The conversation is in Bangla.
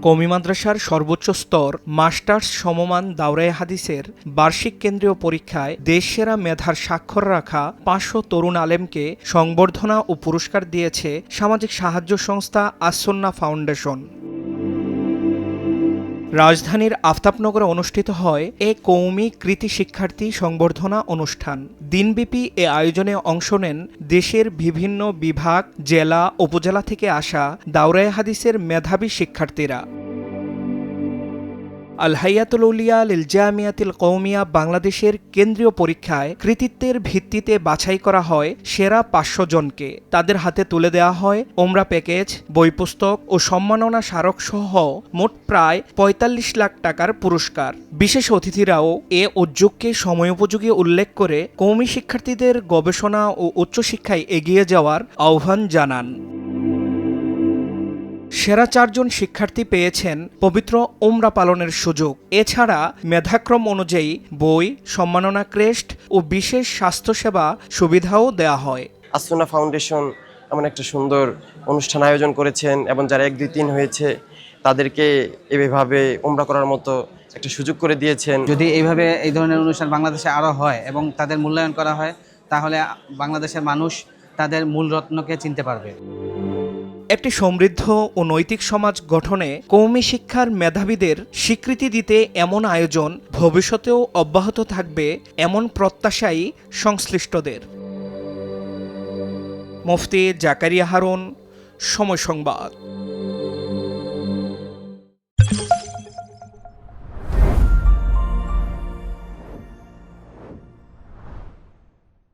কওমি মাদ্রাসার সর্বোচ্চ স্তর মাস্টার্স সমমান দাওরায়ে হাদিসের বার্ষিক কেন্দ্রীয় পরীক্ষায় দেশসেরা মেধার স্বাক্ষর রাখা ৫০০ তরুণ আলেমকে সংবর্ধনা ও পুরস্কার দিয়েছে সামাজিক সাহায্য সংস্থা আস-সুন্নাহ ফাউন্ডেশন। রাজধানীর আফতাবনগরে অনুষ্ঠিত হয় এ কওমি কৃতি শিক্ষার্থী সংবর্ধনা অনুষ্ঠান। দিনব্যাপী এ আয়োজনে অংশ নেন দেশের বিভিন্ন বিভাগ, জেলা, উপজেলা থেকে আসা দাওরায়ে হাদিসের মেধাবী শিক্ষার্থীরা। আল হাইয়াতুল উলিয়া লিল জামিয়াতিল কওমিয়া বাংলাদেশের কেন্দ্রীয় পরীক্ষায় কৃতিত্বের ভিত্তিতে বাছাই করা হয় সেরা ৫০০ জনকে। তাদের হাতে তুলে দেওয়া হয় ওমরা প্যাকেজ, বই পুস্তক ও সম্মাননা স্মারকসহ মোট প্রায় ৪৫ লাখ টাকার পুরস্কার। বিশেষ অতিথিরাও এ উদ্যোগকে সময়োপযোগী উল্লেখ করে কওমি শিক্ষার্থীদের গবেষণা ও উচ্চশিক্ষায় এগিয়ে যাওয়ার আহ্বান জানান। সেরা ৪ জন শিক্ষার্থী পেয়েছেন পবিত্র উমরা পালনের সুযোগ। এছাড়া মেধাক্রম অনুযায়ী বই, সম্মাননা ক্রেস্ট ও বিশেষ স্বাস্থ্যসেবা সুবিধাও দেওয়া হয়। আস-সুন্নাহ ফাউন্ডেশন এমন একটা সুন্দর অনুষ্ঠান আয়োজন করেছেন এবং যারা ১, ২, ৩ হয়েছে তাদেরকে এভাবে উমরা করার মতো একটা সুযোগ করে দিয়েছেন। যদি এইভাবে এই ধরনের অনুষ্ঠান বাংলাদেশে আরও হয় এবং তাদের মূল্যায়ন করা হয়, তাহলে বাংলাদেশের মানুষ তাদের মূল রত্নকে চিনতে পারবে। একটি সমৃদ্ধ ও নৈতিক সমাজ গঠনে কওমি শিক্ষার মেধাবীদের স্বীকৃতি দিতে এমন আয়োজন ভবিষ্যতেও অব্যাহত থাকবে এমন প্রত্যাশাই সংশ্লিষ্টদের। মুফতি জাকারিয়া হারুন, সময় সংবাদ।